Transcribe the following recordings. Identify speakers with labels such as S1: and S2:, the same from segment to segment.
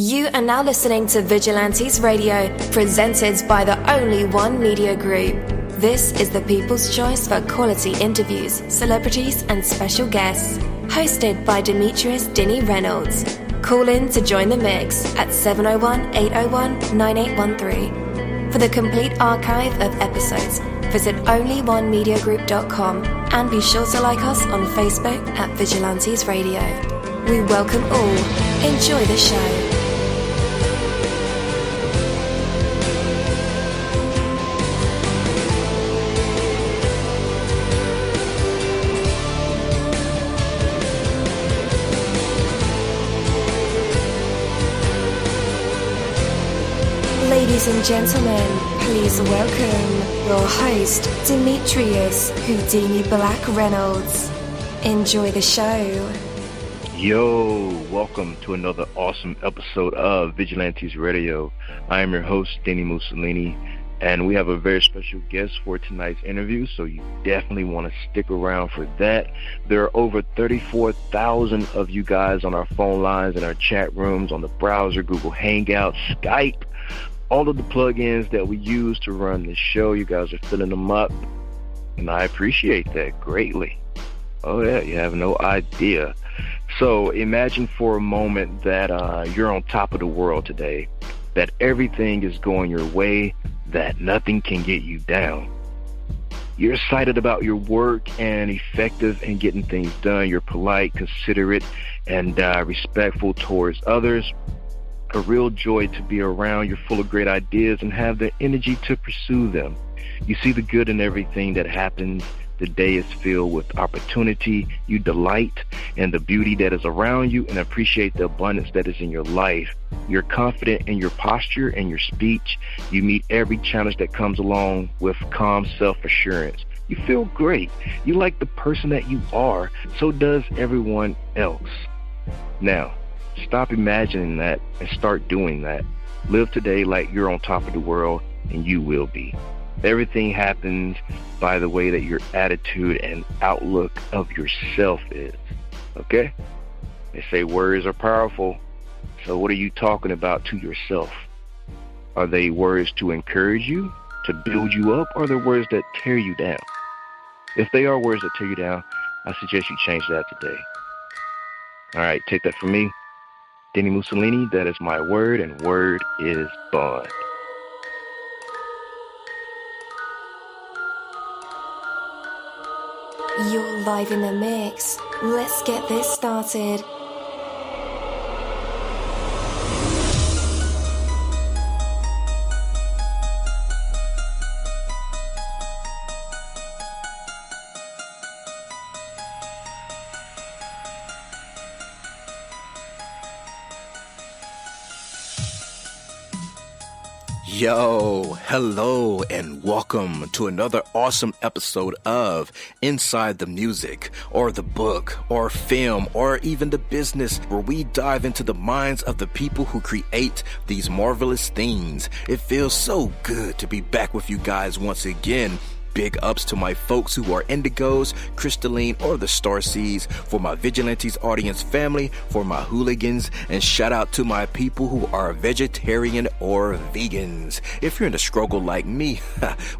S1: You are now listening to Vigilantes Radio, presented by the only one media group. This is the people's choice for quality interviews, celebrities and special guests. Hosted by Demetrius Dinny Reynolds. Call in to join the mix at 701-801-9813. For the complete archive of episodes, visit onlyonemediagroup.com and be sure to like us on Facebook at Vigilantes Radio. We welcome all. Enjoy the show. Ladies and gentlemen, please welcome your host, Demetrius Houdini Black Reynolds. Enjoy the show.
S2: Yo, welcome to another awesome episode of Vigilantes Radio. I am your host, dini-mussolini, and we have a very special guest for tonight's interview, so you definitely want to stick around for that. There are over 34,000 of you guys on our phone lines and our chat rooms, on the browser, Google Hangouts, Skype, all of the plugins that we use to run the show. You guys are filling them up, and I appreciate that greatly. Oh yeah, you have no idea. So imagine for a moment that you're on top of the world today, that everything is going your way, that nothing can get you down. You're excited about your work and effective in getting things done. You're polite, considerate, and respectful towards others. A real joy to be around. You're full of great ideas and have the energy to pursue them. You see the good in everything that happens. The day is filled with opportunity. You delight in the beauty that is around you and appreciate the abundance that is in your life. You're confident in your posture and your speech. You meet every challenge that comes along with calm self-assurance. You feel great. You like the person that you are. So does everyone else. Now, stop imagining that and start doing that. Live today like you're on top of the world, and you will be. Everything happens by the way that your attitude and outlook of yourself is. Okay? They say words are powerful. So what are you talking about to yourself? Are they words to encourage you, to build you up, or are they words that tear you down? If they are words that tear you down, I suggest you change that today. All right, take that from me. Dini-mussolini, that is my word, and word is bond.
S1: You're live in the mix. Let's get this started.
S3: Yo, hello, and welcome to another awesome episode of Inside the Music, or the book, or film, or even the business, where we dive into the minds of the people who create these marvelous things. It feels so good to be back with you guys once again. Big ups to my folks who are indigos, crystalline, or the starseeds, for my Vigilantes audience family, for my hooligans, and shout out to my people who are vegetarian or vegans. If you're in the struggle like me,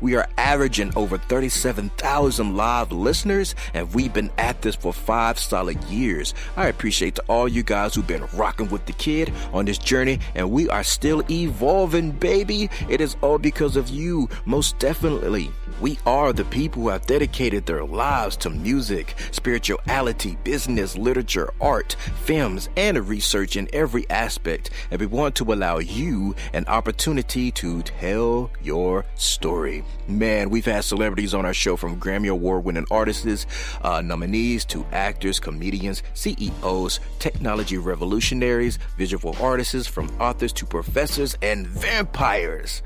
S3: we are averaging over 37,000 live listeners, and we've been at this for 5 solid years. I appreciate to all you guys who've been rocking with the kid on this journey, and we are still evolving, baby. It is all because of you, most definitely. We are the people who have dedicated their lives to music, spirituality, business, literature, art, films, and research in every aspect. And we want to allow you an opportunity to tell your story. Man, we've had celebrities on our show, from Grammy Award-winning artists, nominees, to actors, comedians, CEOs, technology revolutionaries, visual artists, from authors to professors, and vampires.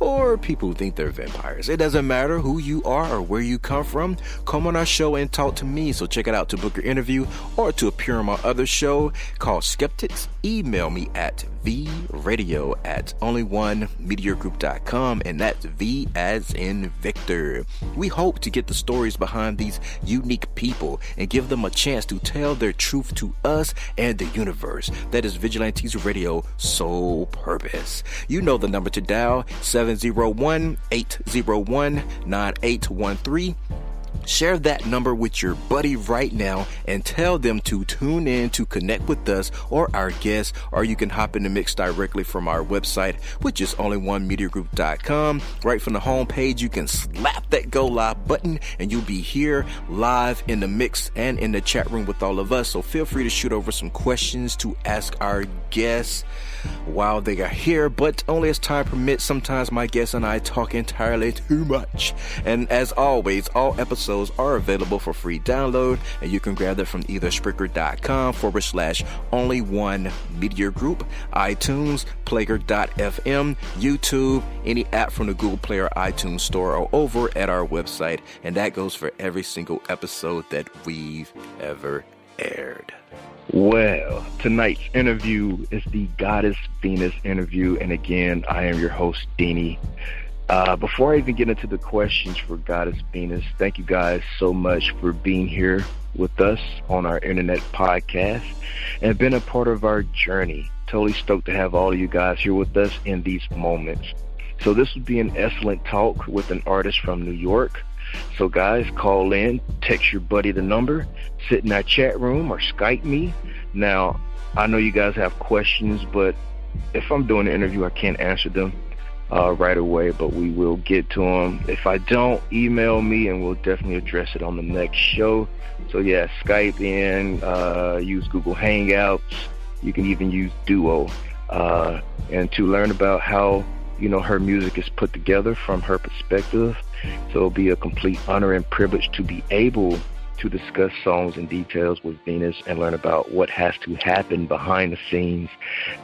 S3: Or people who think they're vampires. It doesn't matter who you are or where you come from. Come on our show and talk to me. So check it out to book your interview or to appear on my other show called Skeptics email me at vradio@onlyonemediagroup.com, and that's V as in Victor. We hope to get the stories behind these unique people and give them a chance to tell their truth to us and the universe. That is Vigilantes Radio sole purpose. You know the number to dial, 701-801-9813. Share that number with your buddy right now and tell them to tune in to connect with us or our guests, or you can hop in the mix directly from our website, which is onlyonemediagroup.com. Right from the home page, you can slap that go live button and you'll be here live in the mix and in the chat room with all of us. So feel free to shoot over some questions to ask our guests while they are here, but only as time permits. Sometimes my guests and I talk entirely too much. And as always, all episodes are available for free download, and you can grab them from either Spreaker.com/only one media group, iTunes, Player.fm, YouTube, any app from the Google Play or iTunes Store, or over at our website. And that goes for every single episode that we've ever aired.
S2: Well, tonight's interview is the Goddess Venus interview, and again, I am your host, Dini. Before I even get into the questions for Goddess Venus, thank you guys so much for being here with us on our internet podcast and been a part of our journey. Totally stoked to have all of you guys here with us in these moments. So this would be an excellent talk with an artist from New York. So guys, call in, text your buddy the number, sit in our chat room or Skype me. Now, I know you guys have questions, but if I'm doing an interview, I can't answer them right away, but we will get to them. If I don't, email me and we'll definitely address it on the next show. So yeah, Skype in, use Google Hangouts. You can even use Duo. And to learn about how, her music is put together from her perspective. So it'll be a complete honor and privilege to be able to discuss songs and details with Venus and learn about what has to happen behind the scenes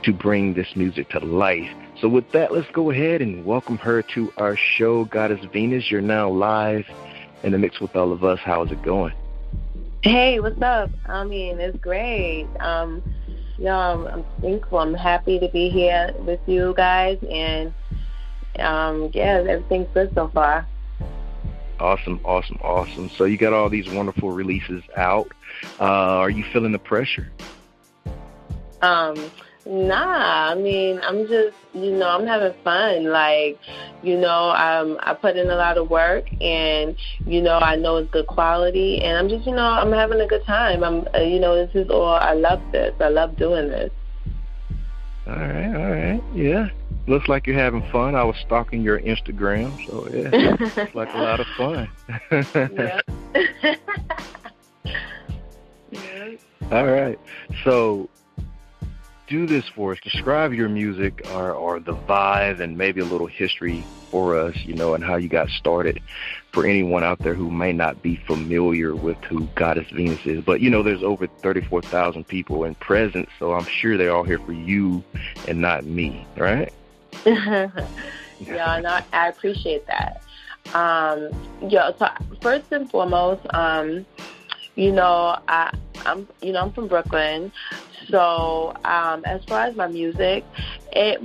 S2: to bring this music to life. So with that, let's go ahead and welcome her to our show. Goddess Venus, you're now live in the mix with all of us. How is it going?
S4: Hey, what's up? It's great. I'm thankful. I'm happy to be here with you guys, and everything's good so far.
S2: Awesome. So you got all these wonderful releases out. Are you feeling the pressure?
S4: Nah, I'm just, I'm having fun. I put in a lot of work, and, I know it's good quality, and I'm just, I'm having a good time. This is all, I love this. I love doing this.
S2: All right. Yeah. Looks like you're having fun. I was stalking your Instagram, so yeah, it's like a lot of fun.
S4: Yeah. Yeah.
S2: All right. So do this for us. Describe your music or the vibe and maybe a little history for us, and how you got started for anyone out there who may not be familiar with who Goddess Venus is. But, there's over 34,000 people in presence, so I'm sure they're all here for you and not me, right?
S4: Yeah, no, I appreciate that. So first and foremost, I'm from Brooklyn. So as far as my music, my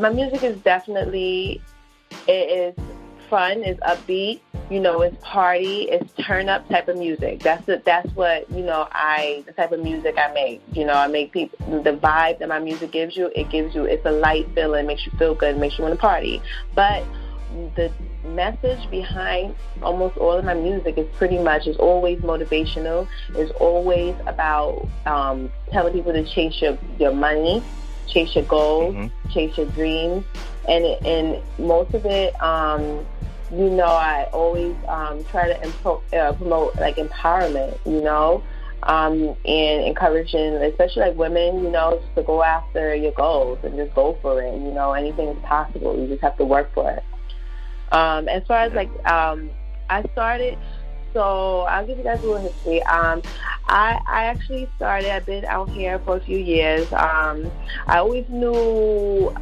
S4: music is definitely, it is fun, it's upbeat, it's party, it's turn up type of music. That's what, the type of music I make. I make people, the vibe that my music gives you, it's a light feeling, makes you feel good, makes you want to party. But the message behind almost all of my music is always motivational. It's always about telling people to chase your money, chase your goals, chase your dreams, and most of it, I always try to promote empowerment, and encouraging, especially women, just to go after your goals and just go for it. Anything is possible. You just have to work for it. As far as I started, so I'll give you guys a little history. I actually started, I've been out here for a few years. I always knew,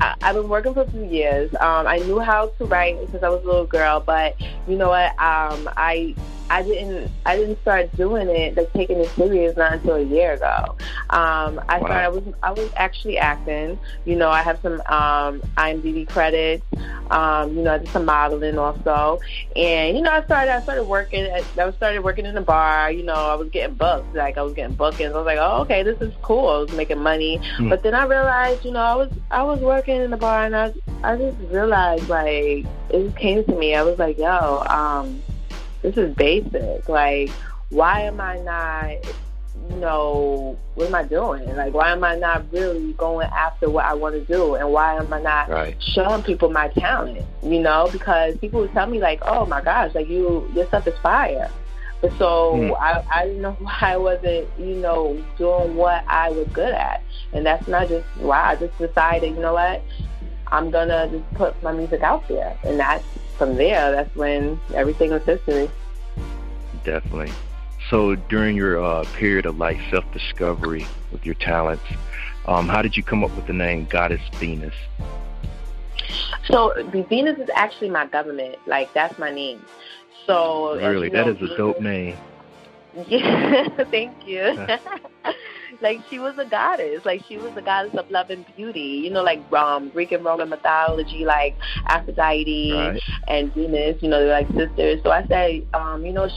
S4: I've been working for a few years. I knew how to write since I was a little girl, but you know what, I I didn't start doing it, like taking it serious, not until a year ago. I was actually acting. I have some IMDb credits. I did some modeling also, and I started working. I started working in a bar. I was getting booked. Like I was getting bookings. I was like, oh, okay, this is cool. I was making money, but then I realized, I was working in the bar, and I just realized, like, it just came to me. I was like, yo, this is basic. Like, why am I not, what am I doing? Like, why am I not really going after what I want to do? And why am I not showing people my talent? Because people would tell me, like, oh, my gosh, like, your stuff is fire. But so I didn't know why I wasn't, doing what I was good at. And that's not just why. I just decided, you know what? I'm going to just put my music out there. And from there, that's when everything was history.
S2: Definitely. So during your period of like self-discovery with your talents, how did you come up with the name Goddess Venus?
S4: So Venus is actually my government. Like, that's my name. So
S2: really, that is a dope name.
S4: Yeah, thank you. Like, she was a goddess. Like, she was a goddess of love and beauty. Like Greek and Roman mythology, like Aphrodite and Venus. They're like sisters. So I say,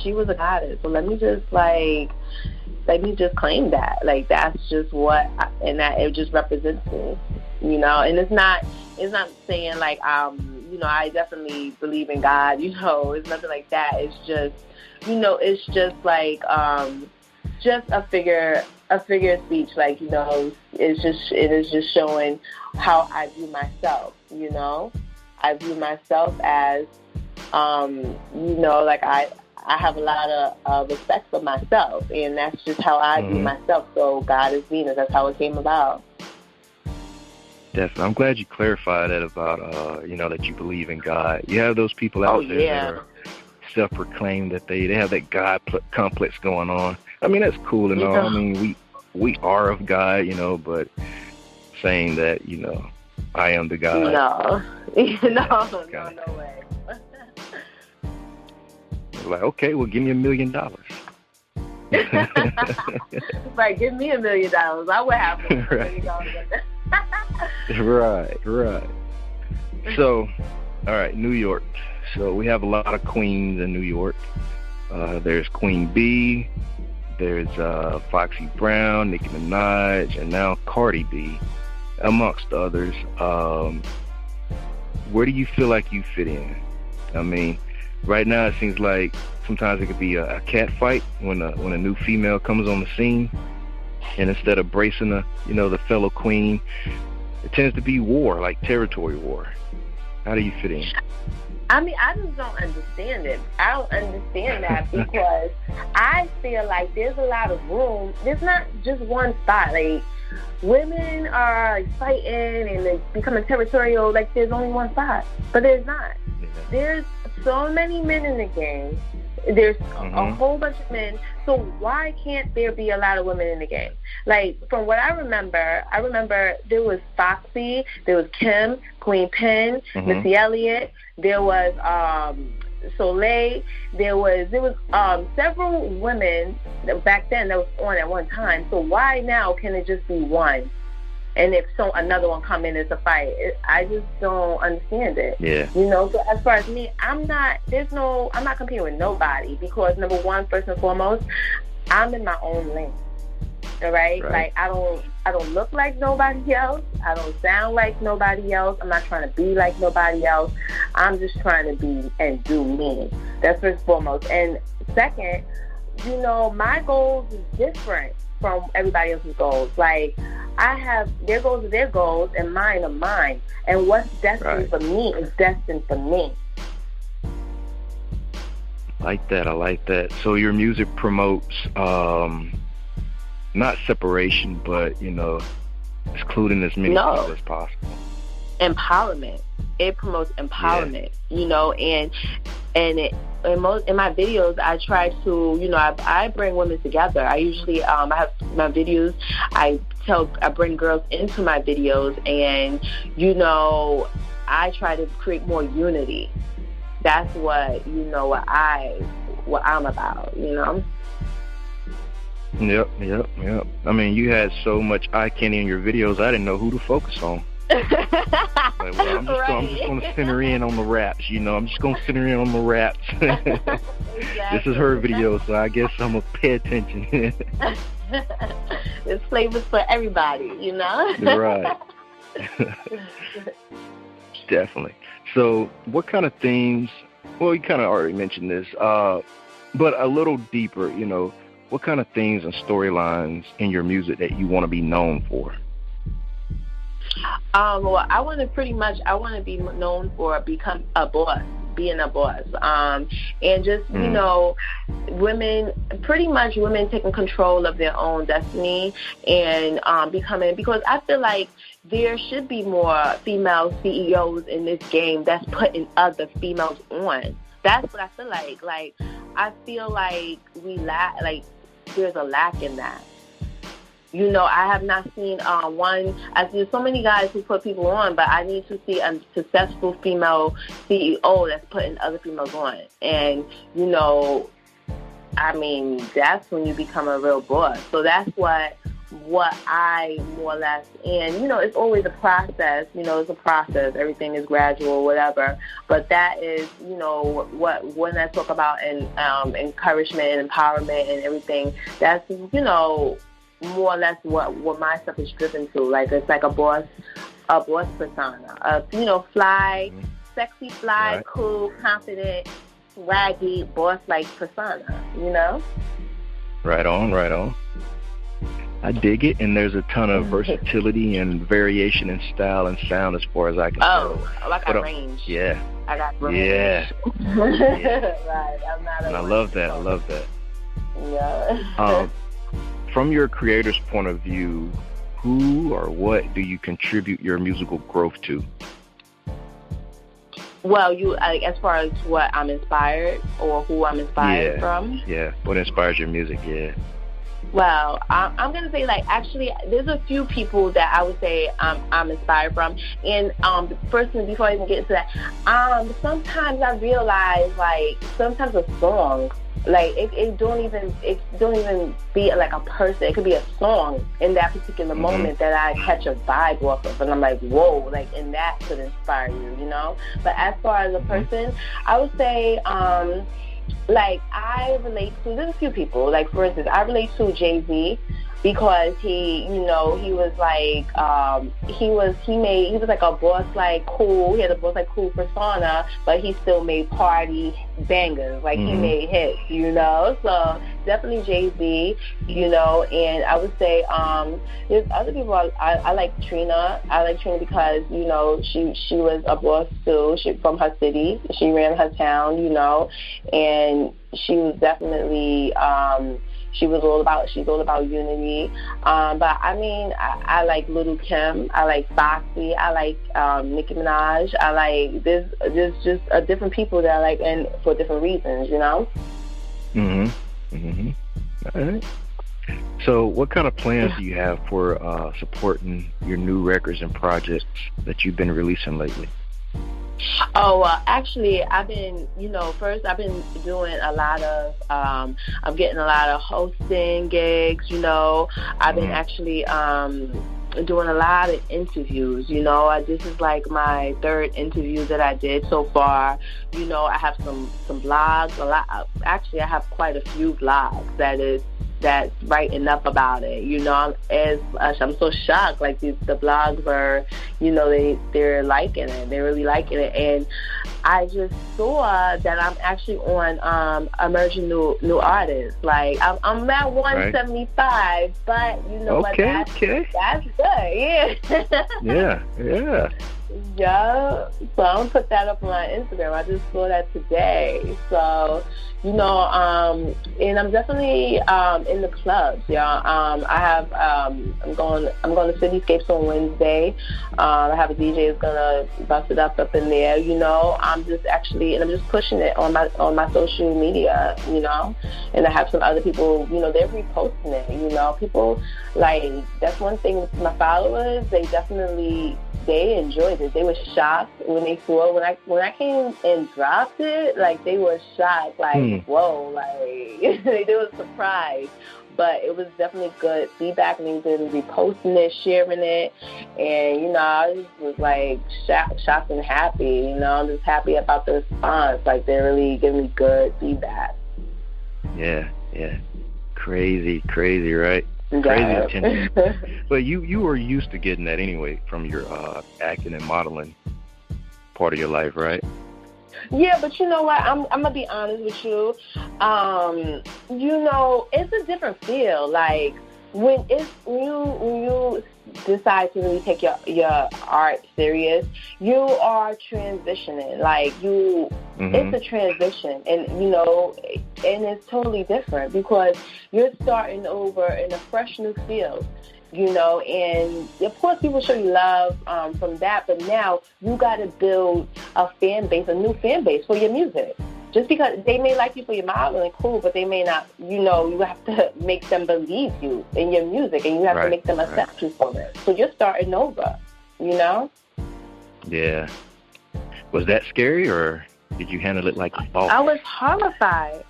S4: she was a goddess. So let me just claim that. Like, that's just and that it just represents me. And it's not saying like I definitely believe in God. It's nothing like that. It's just it's just like just a figure of speech. Like, it is just showing how I view myself. I view myself as like I have a lot of respect for myself, and that's just how I view myself. So God is Venus. That's how it came about.
S2: Definitely. I'm glad you clarified that about, that you believe in God. You have those people out there that are self-proclaimed that they have that God complex going on. I mean, that's cool and all. I mean, we are of God, but saying that, I am the God.
S4: No way.
S2: Like, okay, well, give me $1 million.
S4: Right, give me $1 million. I would have $1 million.
S2: Right. So, all right, New York. So we have a lot of queens in New York. There's Queen B, there's Foxy-Brown, Nicki-Minaj, and now Cardi B, amongst others. Where do you feel like you fit in? I mean, right now it seems like sometimes it could be a cat fight when a new female comes on the scene. And instead of bracing the fellow queen, it tends to be war, like territory war. How do you fit in?
S4: I mean, I just don't understand it. I don't understand that because I feel like there's a lot of room. There's not just one spot. Like, women are like fighting and they becoming territorial. Like, there's only one spot, but there's not. Yeah. There's so many men in the game. There's a whole bunch of men. So why can't there be a lot of women in the game? Like, from what I remember there was Foxy, there was Kim, Queen Pen, Missy-Elliot, there was Soleil, there was several women that back then that was on at one time. So why now can it just be one? And if another one come in, it's a fight. I just don't understand it. Yeah. So as far as me, I'm not competing with nobody because, number one, first and foremost, I'm in my own lane. All right? Like, I don't look like nobody else. I don't sound like nobody else. I'm not trying to be like nobody else. I'm just trying to be and do me. That's first and foremost. And second, my goals is different from everybody else's goals. Like, I have their goals are their goals and mine are mine. And what's destined for me is destined for me.
S2: I like that. So your music promotes not separation, but excluding as many people as possible.
S4: Empowerment. It promotes empowerment. And in my videos, I try to, I bring women together. I usually, I have my videos, I bring girls into my videos, and, I try to create more unity. That's what, what I what I'm about, you know?
S2: Yep. I mean, you had so much eye candy in your videos, I didn't know who to focus on. Like, well, I'm just going to center in on the raps, you know. I'm just going to center in on the raps.
S4: Exactly.
S2: This is her video, so I guess I'm going to pay attention.
S4: There's flavors for everybody, you know?
S2: Right. Definitely. So what kind of things, well, you kind of already mentioned this, but a little deeper, you know, what kind of things and storylines in your music that you want to be known for?
S4: Well, I want to be known for being a boss, and just, you know, women taking control of their own destiny and becoming, because I feel like there should be more female CEOs in this game that's putting other females on. That's what I feel like. Like, I feel like there's a lack in that. You know, I have not seen there's so many guys who put people on, but I need to see a successful female CEO that's putting other females on. And, you know, I mean, that's when you become a real boss. So that's what I more or less, and, you know, it's always a process. You know, it's a process. Everything is gradual, whatever. But that is, you know, when I talk about encouragement and empowerment and everything, that's, you know, more or less what my stuff is driven to. Like, it's like a boss persona. You know, fly, sexy, fly, right. Cool, confident, swaggy, boss-like persona, you know?
S2: Right on. I dig it, and there's a ton of versatility and variation in style and sound as far as I can tell.
S4: Oh, I got range.
S2: Yeah.
S4: I got range.
S2: Yeah.
S4: Right, I'm not
S2: and I love that.
S4: Yeah.
S2: From your creator's point of view, who or what do you contribute your musical growth to?
S4: Well, as far as what I'm inspired or who I'm inspired from?
S2: Yeah, what inspires your music, yeah.
S4: Well, I'm going to say, like, actually, there's a few people that I would say I'm inspired from. And first, before I even get into that, sometimes I realize, like, sometimes a song, like, it don't even be like a person. It could be a song in that particular moment that I catch a vibe off of, and I'm like, whoa, like, and that could inspire you, you know. But as far as a person, I would say, like, I relate to, there's a few people. Like, for instance, I relate to Jay-Z because he, you know, he was like, he was like a boss, like, cool. He had a boss, like, cool persona, but he still made party bangers. Like, he made hits, you know. So definitely Jay-Z, you know. And I would say there's other people. I like Trina. I like Trina because, you know, she was a boss too. She from her city. She ran her town, you know, and she was definitely. She's all about unity. But I mean, I like lil-kim. I like Foxy. I like Nicki-Minaj. I like there's just different people that I like, and for different reasons, you know.
S2: All right. So, what kind of plans do you have for supporting your new records and projects that you've been releasing lately?
S4: Oh, actually, I've been doing a lot of, I'm getting a lot of hosting gigs, you know. I've been actually doing a lot of interviews, you know. This is like my third interview that I did so far. You know, I have some blogs, actually, I have quite a few blogs that's writing up about it, you know. I'm so shocked. Like, the blogs are, you know, they're liking it. They're really liking it. And I just saw that I'm actually on emerging new artists. Like, I'm at 175, right. But you know what? That's good. Yeah.
S2: Yeah.
S4: Yeah, so I'm gonna put that up on my Instagram. I just saw that today. So, you know, and I'm definitely in the clubs, y'all. I'm going to Cityscapes on Wednesday. I have a DJ who's gonna bust it up in there. You know, I'm just pushing it on my social media. You know, and I have some other people. You know, they're reposting it. You know, people, like, that's one thing with my followers. They enjoy did. They were shocked when they saw it. When I came and dropped it, like, they were shocked, like, whoa, like, they were surprised. But it was definitely good feedback, and they've been reposting it, sharing it, and, you know, I just was, like, shocked and happy, you know. I'm just happy about the response. Like, they're really giving me good feedback.
S2: Yeah. Crazy, right?
S4: Yeah.
S2: Crazy attention. But you were used to getting that anyway from your acting and modeling part of your life, right?
S4: Yeah, but you know what? I'm gonna be honest with you. You know, it's a different feel. Like when you decide to really take your art serious, you are transitioning. Like it's a transition, and you know, and it's totally different because you're starting over in a fresh new field. You know, and of course people show you love from that, but now you got to build a fan base, a new fan base for your music. Just because they may like you for your modeling, cool, but they may not, you know, you have to make them believe you in your music, and you have to make them accept you for it. So you're starting over, you know? Yeah.
S2: Was that scary, or did you handle it like a boss?
S4: I was horrified.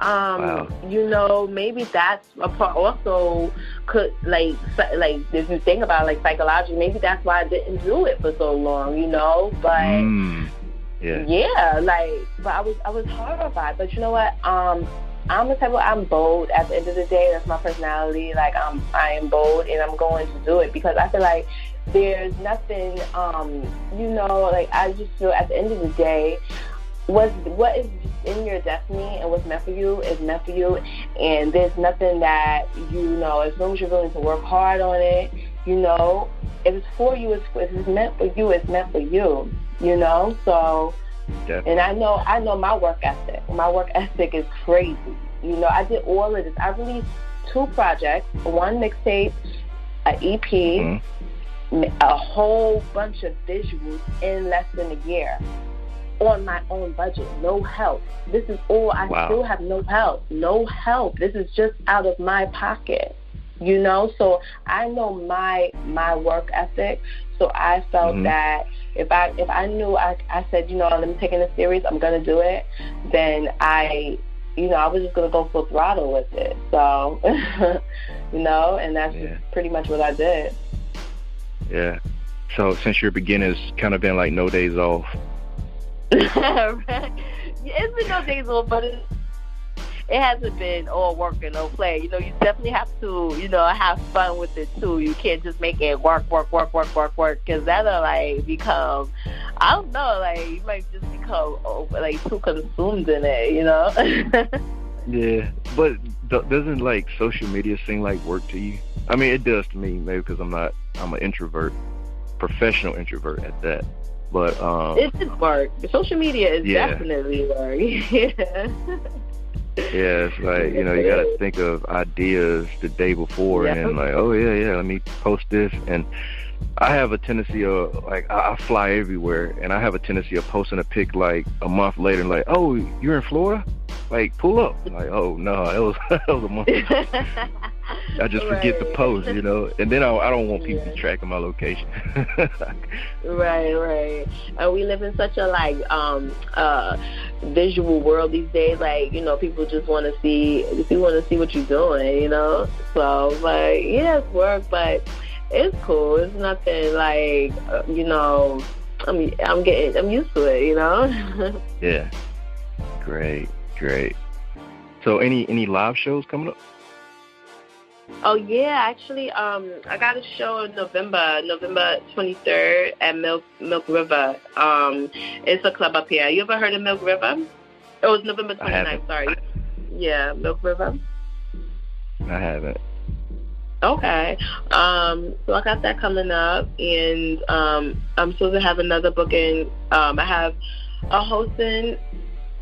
S4: Wow. You know, maybe that's a part also could, like if you think about it, like, psychologically, maybe that's why I didn't do it for so long, you know, but but I was horrified. But you know what, I'm the type of, I'm bold at the end of the day. That's my personality. Like, I am bold, and I'm going to do it because I feel like there's nothing, you know, like, I just feel at the end of the day, what is in your destiny and what's meant for you is meant for you, and there's nothing that, you know, as long as you're willing to work hard on it, you know, if it's for you, if it's meant for you, it's meant for you, you know. So, and I know my work ethic. My work ethic is crazy. You know, I did all of this. I released 2 projects, 1 mixtape, an EP, a whole bunch of visuals in less than a year. On my own budget, no help. This is all, I still have no help. This is just out of my pocket, you know? So I know my work ethic. So I felt that if I knew, I said, you know, let me take it serious, I'm going to do it, then I was just going to go full throttle with it. So, you know, and that's just pretty much what I did. Yeah.
S2: So since your beginning, it's kind of been like no days off.
S4: It's been no days off, but it hasn't been all work and no play. You know, you definitely have to, you know, have fun with it too. You can't just make it work, because that'll, like, become, I don't know, like, you might just become, like, too consumed in it, you know?
S2: Yeah, but doesn't, like, social media seem like work to you? I mean, it does to me, maybe because I'm an introvert, professional introvert at that. But
S4: it is work. Social media is definitely work.
S2: Yeah, it's like, you know, you got to think of ideas the day before, and like, oh yeah, let me post this. And I have a tendency of, like, I fly everywhere, and I have a tendency of posting a pic like a month later, and like, oh, you're in Florida? Like, pull up. Like, oh no, that was a month ago. I just forget to post, you know, and then I don't want people tracking my location.
S4: Right. And we live in such a, like, visual world these days. Like, you know, people just want to see what you're doing, you know. So, but yeah, it's work, but it's cool. It's nothing like, you know, I'm used to it, you know.
S2: Yeah. Great. So any live shows coming up?
S4: Oh yeah, actually, I got a show in November 23rd at Milk River. It's a club up here. You ever heard of Milk River? It was November 29th. Sorry. Yeah, Milk River.
S2: I haven't.
S4: Okay. So I got that coming up, and I'm supposed to have another booking. I have a hosting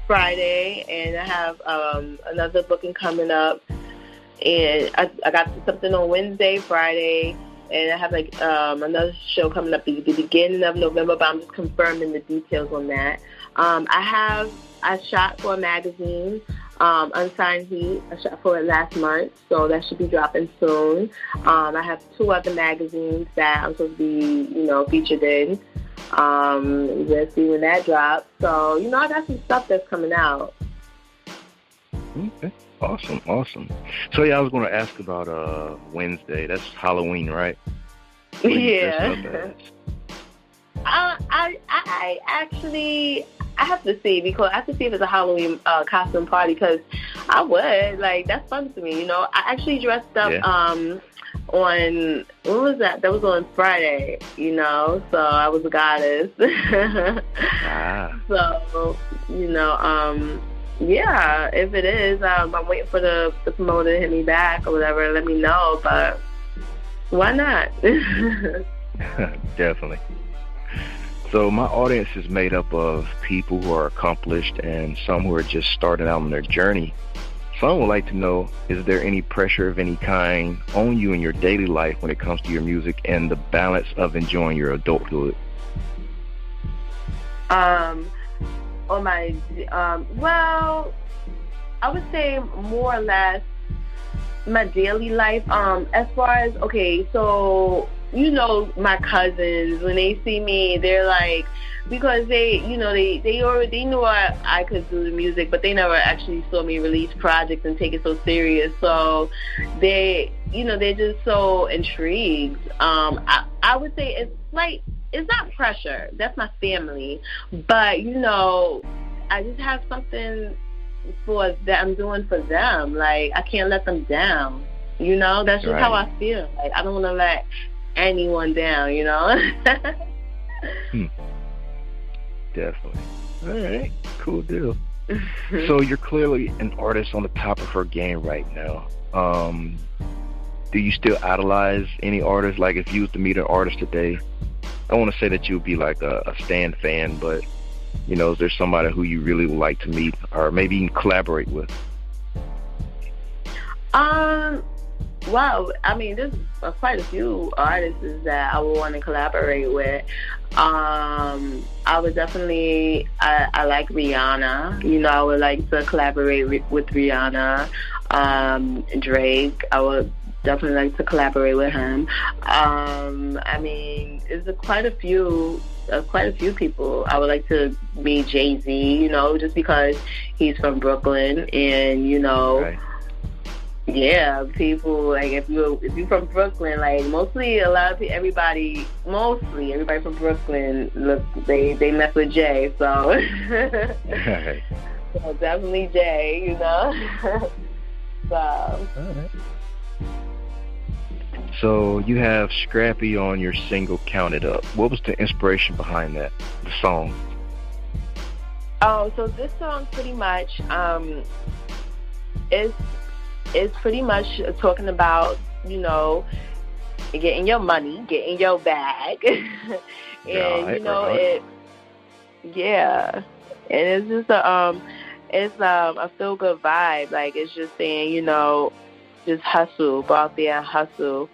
S4: Friday, and I have another booking coming up. And I got something on Wednesday, Friday, and I have, like, another show coming up at the beginning of November, but I'm just confirming the details on that. I shot for a magazine Unsigned Heat. I shot for it last month, so that should be dropping soon. I have 2 other magazines that I'm supposed to be, featured in. Just see when that drops. So, I got some stuff that's coming out.
S2: Okay. Awesome. So, I was going to ask about Wednesday. That's Halloween, right?
S4: Yeah. I actually, I have to see, because I have to see if it's a Halloween costume party, because I would, that's fun to me, I actually dressed up on, when was that? That was on Friday, so I was a goddess. So, yeah, if it is, I'm waiting for the promoter to hit me back or whatever, let me know, but why not?
S2: Definitely. So my audience is made up of people who are accomplished and some who are just starting out on their journey. Some would like to know, is there any pressure of any kind on you in your daily life when it comes to your music and the balance of enjoying your adulthood?
S4: On my, well, I would say more or less my daily life. As far as, okay, so, my cousins, when they see me, they're like, because they already knew I could do the music, but they never actually saw me release projects and take it so serious. So they're just so intrigued. I would say it's not pressure. That's my family. But, I just have something that I'm doing for them. I can't let them down. That's just how I feel. I don't want to let anyone down,
S2: Definitely. All right. Cool deal. So you're clearly an artist on the top of her game right now. Do you still idolize any artist? If you was to meet an artist today, I don't want to say that you would be a Stan fan, but, is there somebody who you really would like to meet or maybe even collaborate with?
S4: Wow, there's quite a few artists that I would want to collaborate with. I would definitely, I like Rihanna. I would like to collaborate with Rihanna. Drake, I would definitely like to collaborate with him. There's quite a few people. I would like to meet Jay-Z, just because he's from Brooklyn, and
S2: Right.
S4: Yeah, people if you're from Brooklyn, mostly everybody from Brooklyn they mess with Jay, so
S2: Right.
S4: so definitely Jay, So.
S2: All right. So you have Scrappy on your single Count It Up. What was the inspiration behind that, the song?
S4: Oh, so this song pretty much is pretty much talking about, getting your money, getting your bag. And,
S2: right.
S4: And it's just a feel-good vibe. It's just saying, just hustle, go out there and hustle,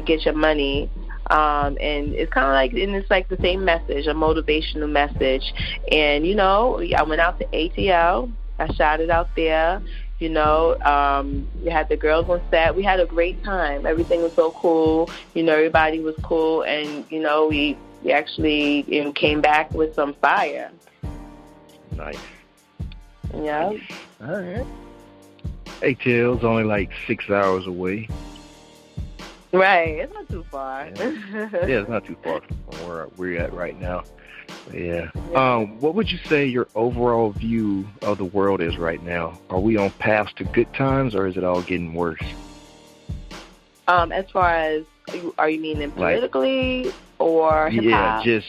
S4: get your money. And it's kind of and it's the same message, a motivational message. And, I went out to ATL. I shot it out there. We had the girls on set. We had a great time. Everything was so cool. Everybody was cool. And, we actually came back with some fire.
S2: Nice.
S4: Yeah.
S2: All right. ATL's only 6 hours away.
S4: Right. It's not too far.
S2: Yeah, it's not too far from where we're at right now. Yeah. What would you say your overall view of the world is right now? Are we on paths to good times, or is it all getting worse?
S4: As far as, are you meaning politically or hip-hop?
S2: Yeah,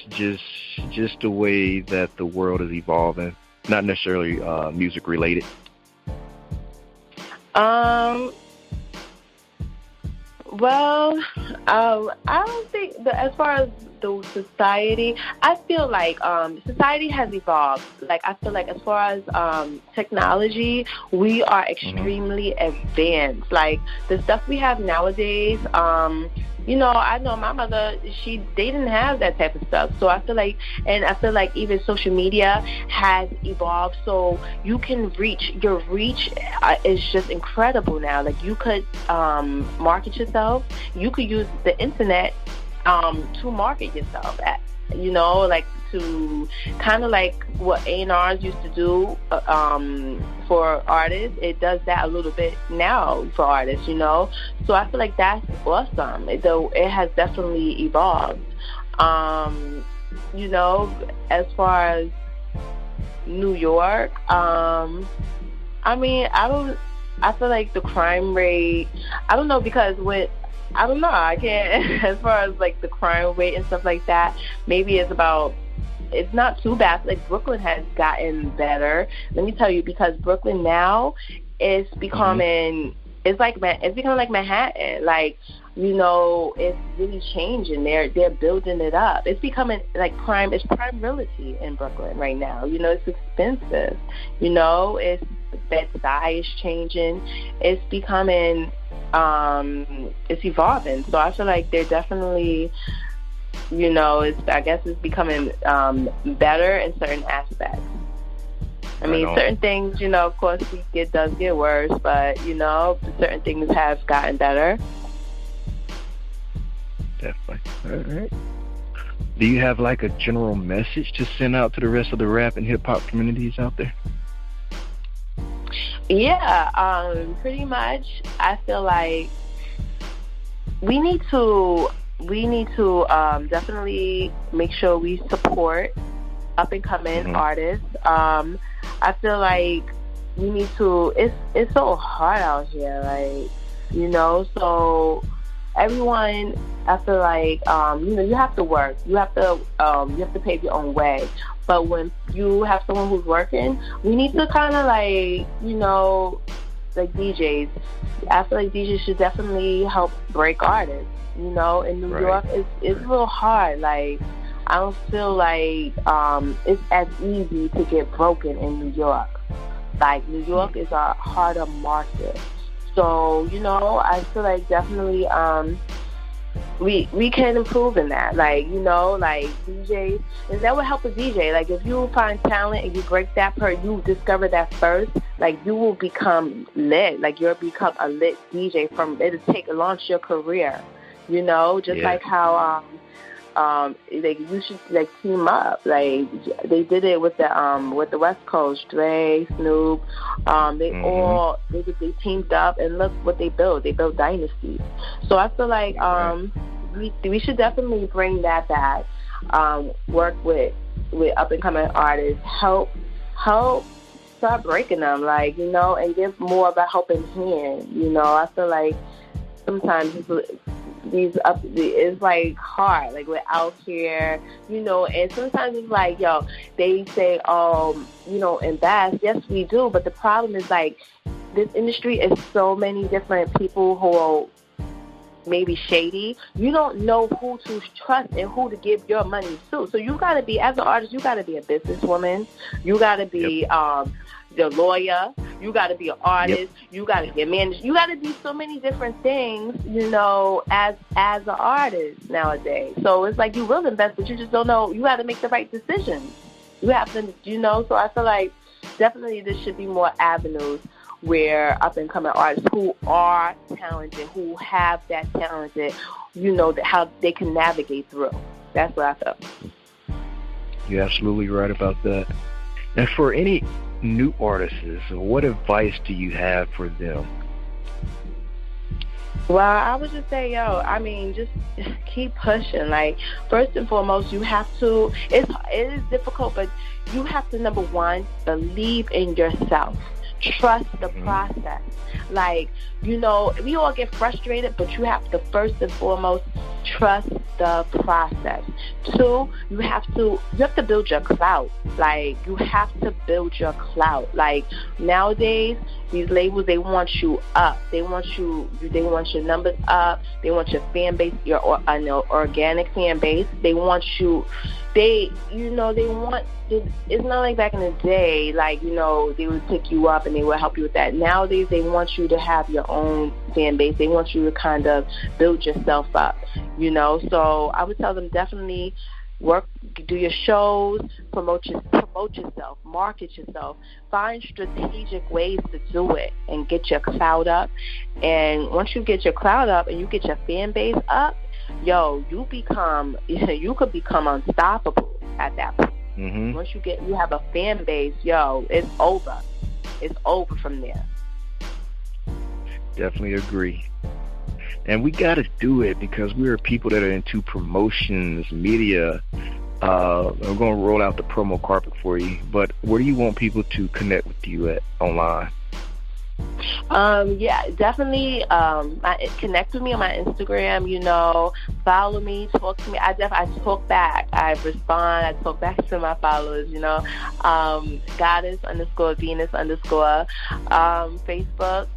S2: just the way that the world is evolving, not necessarily music related.
S4: Well, I don't think that as far as the society, I feel society has evolved. I feel as far as technology, we are extremely advanced. The stuff we have nowadays, I know my mother, they didn't have that type of stuff. So I feel like even social media has evolved. So your reach is just incredible now. Like, you could market yourself. You could use the internet to market yourself like to kind of like what A&Rs used to do for artists. It does that a little bit now for artists, So I feel like that's awesome. It has definitely evolved. As far as New York, I feel like the crime rate, I don't know, because I can't, as far as like the crime rate and stuff like that, maybe it's not too bad. Like, Brooklyn has gotten better. Let me tell you, because Brooklyn now is becoming, it's becoming like Manhattan. Like, it's really changing. They're building it up. It's becoming like it's prime realty in Brooklyn right now. It's expensive. It's Bed-Stuy is changing. It's becoming, it's evolving. So I feel like they're definitely, it's becoming better in certain aspects. Certain things, of course, it does get worse, but, certain things have gotten better.
S2: Definitely. All right. Do you have like a general message to send out to the rest of the rap and hip-hop communities out there?
S4: Yeah, pretty much. I feel like we need to definitely make sure we support up-and-coming artists. I feel like we need to. It's so hard out here, so everyone. I feel like you have to work. You have to pave your own way. But when you have someone who's working, we need to kind of like DJs. I feel like DJs should definitely help break artists. In New York, it's a little hard. Like, I don't feel like it's as easy to get broken in New York. Like, New York is a harder market. So, I feel like definitely we can improve in that. Like, DJs, and that would help a DJ. Like, if you find talent and you break you discover that first, like, you will become lit. Like, you'll become a lit DJ launch your career. Like how you should team up. Like, they did it with the West Coast, Dre, Snoop. They teamed up, and look what they built. They built dynasties. So I feel like we should definitely bring that back. Work with up and coming artists. Help start breaking them. And give more of a helping hand. I feel like sometimes it's like hard. Like, we're out here, and sometimes it's like, they say, invest. Yes, we do. But the problem is, like, this industry is so many different people who are maybe shady. You don't know who to trust and who to give your money to. So you got to be, as an artist, you got to be a businesswoman. You got to be the lawyer. You got to be an artist. You got to be a manager. You got to be so many different things, as an artist nowadays. So it's like, you will invest, but you just don't know. You got to make the right decisions. You have to, So I feel like definitely there should be more avenues where up-and-coming artists who are talented, who have that talented, how they can navigate through. That's what I felt.
S2: You're absolutely right about that. And for any new artists, what advice do you have for them?
S4: Well, I would just say, just keep pushing. Like, first and foremost, you have to, it is difficult, but you have to, number one, believe in yourself. Trust the process. Like, we all get frustrated, but you have to first and foremost trust the process. Two, you have to build your clout. Like, you have to build your clout. Like, nowadays, These labels, they want you up. They want your numbers up. They want your fan base, your organic fan base. They want you. It's not like back in the day, like, they would pick you up and they would help you with that. Nowadays, they want you to have your own fan base. They want you to kind of build yourself up, So I would tell them definitely work, do your shows, promote yourself, market yourself, find strategic ways to do it and get your clout up. And once you get your clout up and you get your fan base up, you could become unstoppable at that point.
S2: Mm-hmm.
S4: Once you have a fan base, it's over. It's over from there.
S2: Definitely agree. And we got to do it because we're people that are into promotions, media. I'm going to roll out the promo carpet for you. But where do you want people to connect with you at online?
S4: Yeah, definitely connect with me on my Instagram, follow me, talk to me. I talk back. I respond. I talk back to my followers, Goddess_Venus_. Facebook,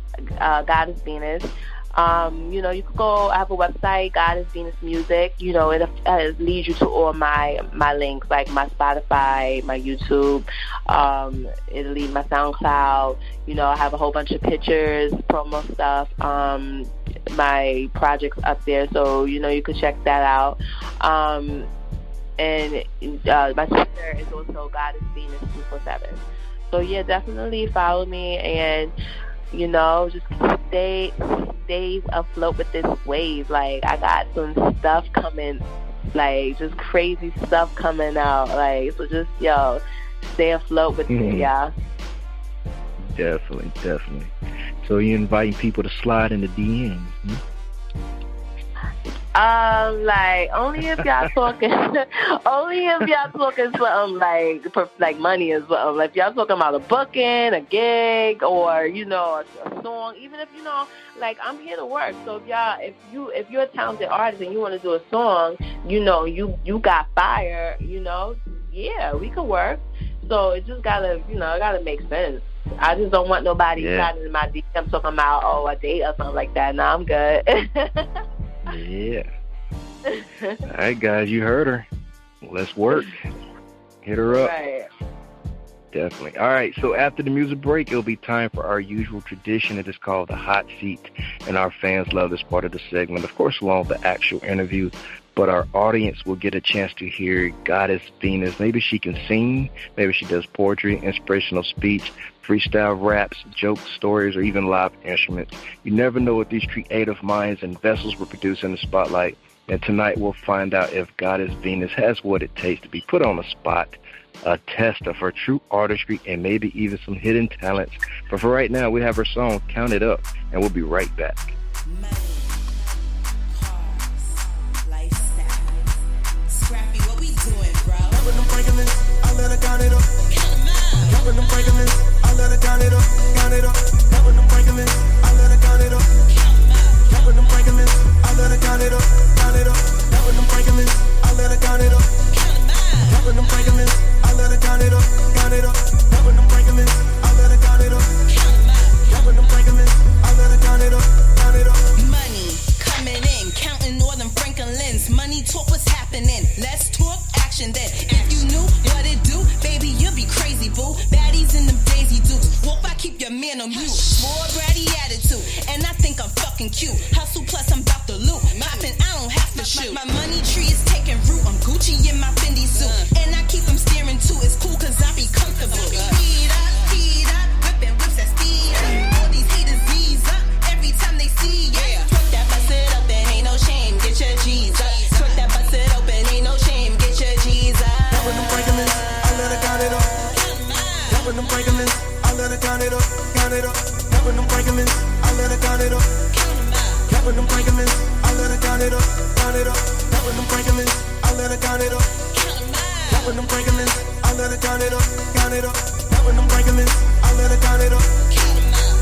S4: Goddess Venus. You can go, I have a website, Goddess Venus Music. It leads you to all my links, like my Spotify, my YouTube. It'll lead my SoundCloud. I have a whole bunch of pictures, promo stuff, my projects up there. So, you could check that out. And my Twitter is also Goddess Venus 247. So, yeah, definitely follow me and, just stay afloat with this wave. Like, I got some stuff coming, like, just crazy stuff coming out. Like, so just, stay afloat with it, y'all.
S2: Definitely. So you're inviting people to slide in the DMs?
S4: Like, only if y'all talking something like money as well. Like, if y'all talking about a booking, a gig, or a song. Even if like, I'm here to work. So if you're a talented artist and you want to do a song, you got fire. Yeah, we could work. So it just gotta make sense. I just don't want nobody sliding in my DM talking about a date or something like that. No, I'm good.
S2: Yeah. All right, guys, you heard her. Let's work. Hit her up.
S4: Right.
S2: Definitely. All right, so after the music break, it'll be time for our usual tradition. It is called the Hot Seat, and our fans love this part of the segment, of course, along with the actual interview. But our audience will get a chance to hear Goddess Venus. Maybe she can sing, maybe she does poetry, inspirational speech, freestyle raps, jokes, stories, or even live instruments. You never know what these creative minds and vessels will produce in the spotlight. And tonight we'll find out if Goddess Venus has what it takes to be put on the spot, a test of her true artistry, and maybe even some hidden talents. But for right now, we have her song, Count It Up, and we'll be right back.
S5: Money talk, what's happening? Let's talk action then. If you knew what it do, baby, you'd be crazy, boo. Baddies in them Daisy Dukes. Wolf, I keep your man on mute. More bratty attitude, and I think I'm fucking cute. Hustle plus I'm about to loot. Poppin', I don't have to shoot. My money tree is taking root. I'm Gucci in my Fendi suit, and I keep them steering too. It's cool 'cause I be comfortable. Speed up, whipping whips that speed up. All these haters ease up every time they see ya. Twerk that, bust it up, and ain't no shame. Get your G's up. Twerk that, bust it open, ain't no shame. Get your G's up.
S6: That when I'm breaking this, I let her count it up. That when I'm breaking this, I let her count it up, count it up. That when I'm breaking this, I let her count it up. That when I'm breaking this, I let her count it up, count it up. That when I'm breaking this, I let her count it up. That when I'm breaking this, I let her count it up, count it up. That when I'm breaking this, I let her count it up.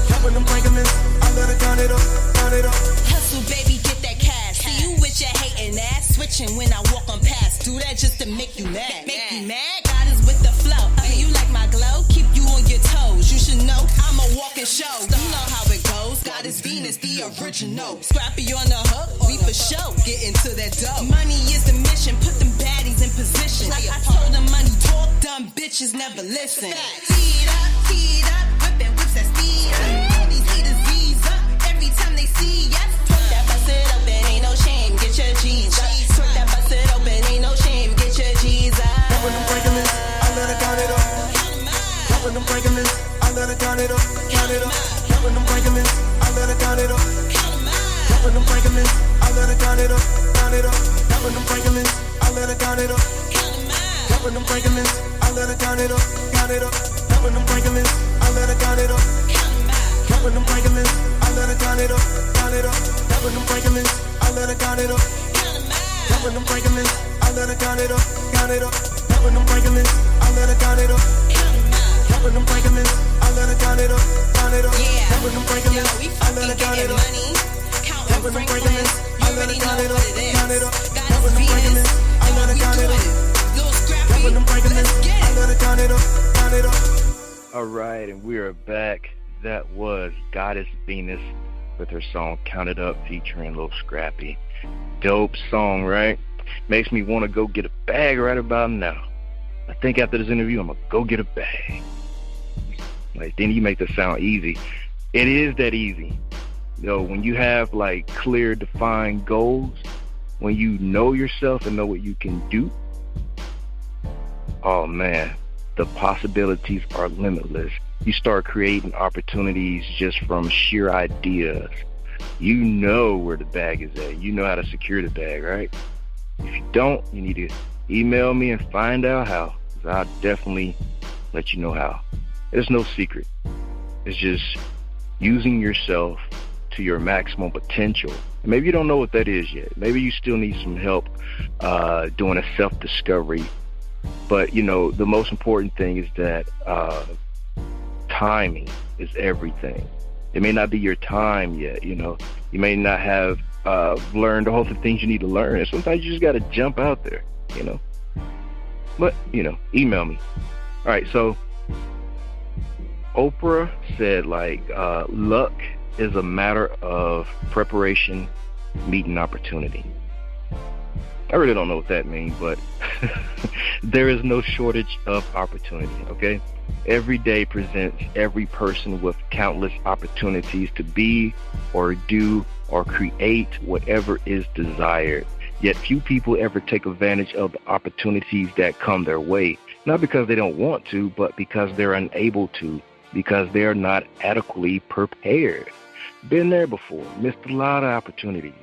S6: That when I'm breaking this, I let her count it up, count it up.
S5: Hustle, baby, get that cash. See you with your hating ass, switching when I walk on past. Do that just to make you mad. Make you mad? God is with the flow. You like my glow? Keep you on your toes. You should know I'm a walking show. You know how it goes. God is Venus, the original. Scrappy on the hook, we for show. Get into that dough. Money is the mission. Put them baddies in position. Like I told them, money talk, dumb bitches never listen. Heat up, whipping whips that speed up. All these haters V's up every time they see us. Twerk that, bust it open, ain't no shame. Get your G's up. Twerk that, bust it open, ain't no shame. Get your G's up.
S6: When I'm breaking this, I let her count it up. When I'm breaking this, I let her count it up. Count it up. When I'm breaking this, I let her count it up. When I'm breaking this, I let her count it up. Count it up. When I'm breaking this, I let her count it up. When I'm breaking this, I let her count it up. Count it up. When I'm breaking this, I let her count it up. When I'm breaking this, I let her count it up. Count it up. When I'm breaking this, I let her count it up. When I'm breaking this, I let her count it up. Count it up. When I'm breaking this, I let her count it up. When I'm breaking this, I let her count it up. Count it up. When I'm breaking this, I let her count it up. When I'm breaking this, I let her count it up. Count it up. When I'm breaking this, I let her count it up. When I'm breaking this, I let her count it up. Count it up.
S2: All right, and we are back. That was Goddess Venus with her song Count It Up featuring lil-scrappy. Dope song, right? Makes me want to go get a bag right about now. I think after this interview, I'm going to go get a bag. Like, then you make that sound easy. It is that easy. You know, when you have, like, clear, defined goals, when you know yourself and know what you can do, oh, man, the possibilities are limitless. You start creating opportunities just from sheer ideas. You know where the bag is at. You know how to secure the bag, right? If you don't, you need to email me and find out how. 'Cause I'll definitely let you know how. There's no secret. It's just using yourself to your maximum potential. And maybe you don't know what that is yet. Maybe you still need some help doing a self-discovery. But, you know, the most important thing is that timing is everything. It may not be your time yet, you know. You may not have learned all the things you need to learn. And sometimes you just got to jump out there, you know. But, you know, email me. All right, so Oprah said, like, luck is a matter of preparation, meeting opportunity. I really don't know what that means, but there is no shortage of opportunity, okay? Every day presents every person with countless opportunities to be or do or create whatever is desired. Yet few people ever take advantage of the opportunities that come their way, not because they don't want to, but because they're unable to, because they're not adequately prepared. Been there before, missed a lot of opportunities.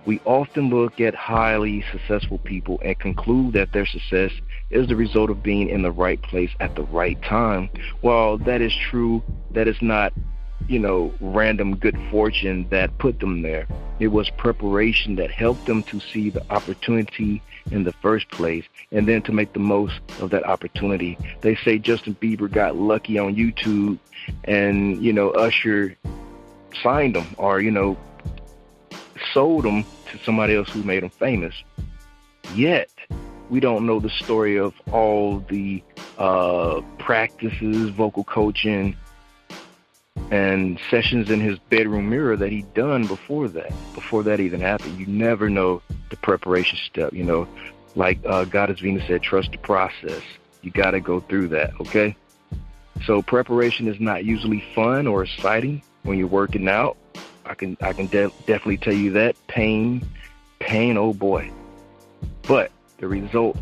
S2: We often look at highly successful people and conclude that their success is the result of being in the right place at the right time. While that is true, that is not, you know, random good fortune that put them there. It was preparation that helped them to see the opportunity in the first place and then to make the most of that opportunity. They say Justin Bieber got lucky on YouTube and, you know, Usher signed him or, you know, sold him to somebody else who made him famous. Yet, we don't know the story of all the practices, vocal coaching, and sessions in his bedroom mirror that he done before that even happened. You never know the preparation step, you know. Like Goddess Venus said, trust the process. You got to go through that, okay? So preparation is not usually fun or exciting when you're working out. I can definitely tell you that. Pain, oh boy. But the results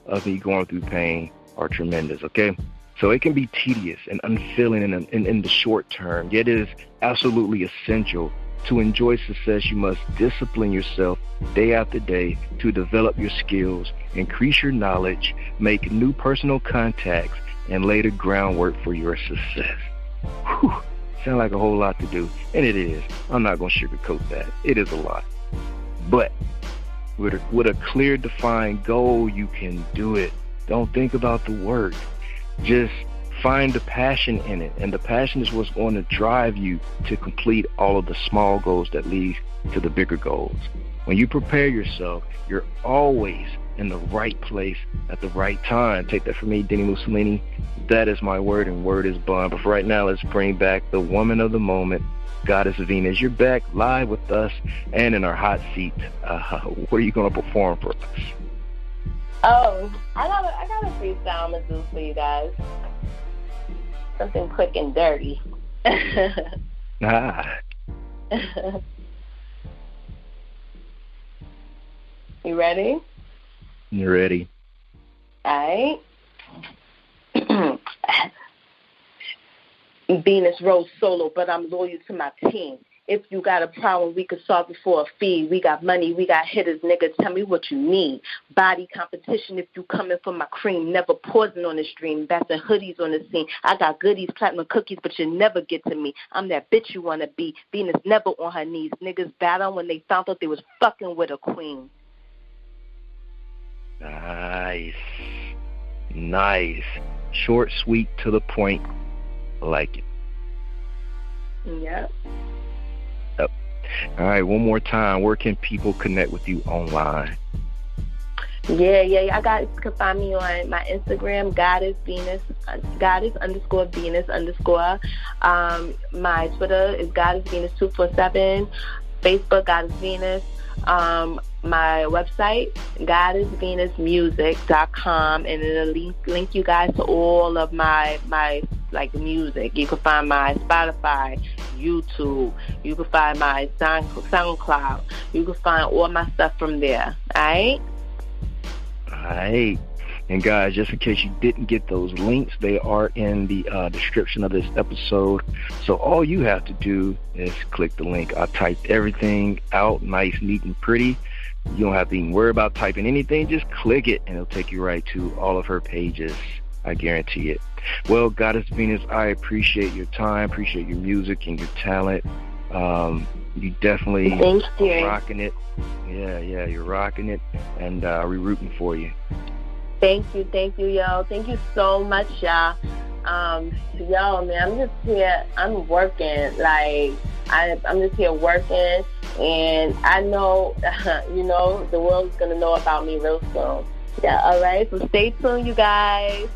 S2: of me going through pain are tremendous, okay? So it can be tedious and unfulfilling in the short term, yet it is absolutely essential. To enjoy success, you must discipline yourself day after day to develop your skills, increase your knowledge, make new personal contacts, and lay the groundwork for your success. Whew. Sound like a whole lot to do, and it is. I'm not going to sugarcoat that. It is a lot. But with a clear, defined goal, you can do it. Don't think about the work. Just find the passion in it, and the passion is what's going to drive you to complete all of the small goals that lead to the bigger goals. When you prepare yourself, you're always in the right place at the right time. Take that from me, Dini-Mussolini. That is my word, and word is bond. But for right now, let's bring back the woman of the moment, Goddess Venus. You're back live with us and in our hot seat. What are you going to perform for us?
S4: Oh, I got a freestyle I'm going to do for you guys. Something quick and dirty. You ready?
S2: You're ready.
S4: All right. Venus rose solo, but I'm loyal to my team. If you got a problem, we could solve it for a fee. We got money, we got hitters, nigga, tell me what you need. Body competition if you coming for my cream. Never pausing on the stream, bashing hoodies on the scene. I got goodies, platinum cookies, but you never get to me. I'm that bitch you want to be. Venus never on her knees. Niggas battle when they found out they was fucking with a queen.
S2: Nice. Short, sweet, to the point. I like it.
S4: Yep.
S2: All right, one more time. Where can people connect with you online?
S4: Yeah. You can find me on my Instagram, Goddess Venus, Goddess_Venus_. My Twitter is Goddess Venus 247. Facebook, Goddess Venus. My website, goddessvenusmusic.com, and it'll link you guys to all of my music. You can find my Spotify, YouTube. You can find my SoundCloud. You can find all my stuff from there. All right.
S2: And guys, just in case you didn't get those links, they are in the description of this episode. So all you have to do is click the link. I typed everything out nice, neat, and pretty. You don't have to even worry about typing anything. Just click it, and it'll take you right to all of her pages. I guarantee it. Well, Goddess Venus, I appreciate your time, appreciate your music and your talent. You definitely are rocking it. Yeah, you're rocking it, and we're rooting for you.
S4: Thank you, yo. Thank you so much, y'all. Yo, man, I'm just here. I'm working. I'm just here working, and I know, the world's gonna know about me real soon. Yeah. All right. So stay tuned, you guys.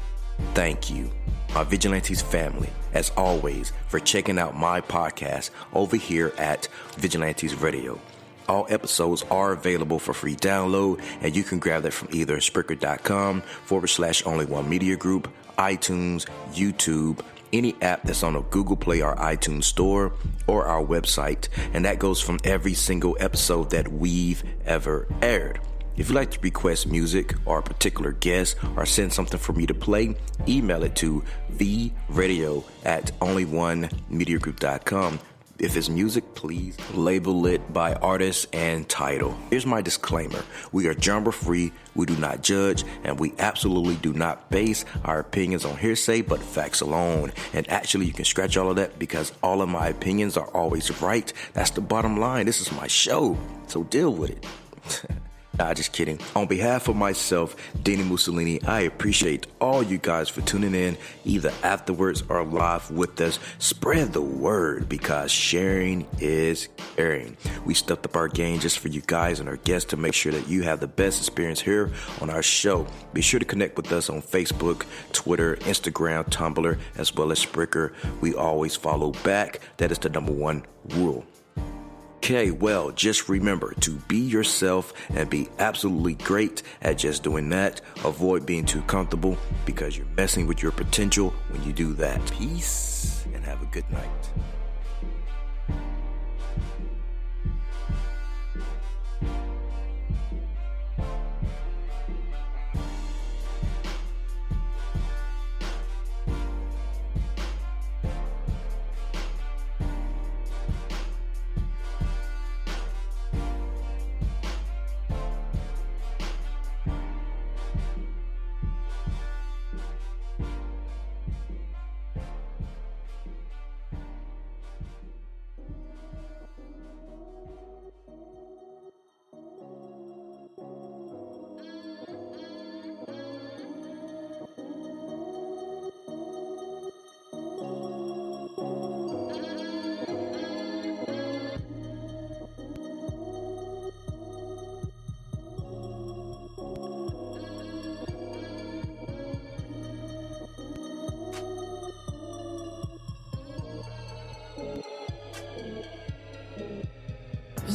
S3: Thank you, my Vigilantes family, as always, for checking out my podcast over here at Vigilantes Radio. All episodes are available for free download, and you can grab that from either Spreaker.com/only1mediagroup, iTunes, YouTube, any app that's on a Google Play or iTunes store, or our website. And that goes from every single episode that we've ever aired. If you'd like to request music or a particular guest or send something for me to play, email it to theradio@only1mediagroup.com. If it's music, please label it by artist and title. Here's my disclaimer. We are genre-free, we do not judge, and we absolutely do not base our opinions on hearsay, but facts alone. And actually, you can scratch all of that because all of my opinions are always right. That's the bottom line. This is my show, so deal with it. Nah, just kidding. On behalf of myself, Dini-Mussolini, I appreciate all you guys for tuning in, either afterwards or live with us. Spread the word, because sharing is caring. We stepped up our game just for you guys and our guests to make sure that you have the best experience here on our show. Be sure to connect with us on Facebook, Twitter, Instagram, Tumblr, as well as Spreaker. We always follow back. That is the number one rule. Okay, well, just remember to be yourself and be absolutely great at just doing that. Avoid being too comfortable, because you're messing with your potential when you do that. Peace, and have a good night.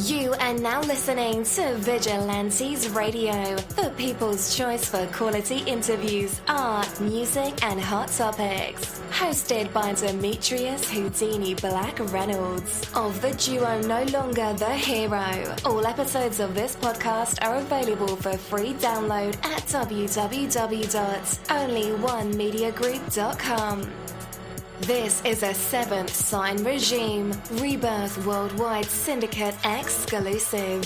S1: You are now listening to Vigilantes Radio, the people's choice for quality interviews, art, music, and hot topics. Hosted by Demetrius Houdini Black Reynolds of the duo No Longer the Hero. All episodes of this podcast are available for free download at www.onlyonemediagroup.com. This is a Seventh Sign Regime Rebirth Worldwide Syndicate exclusive.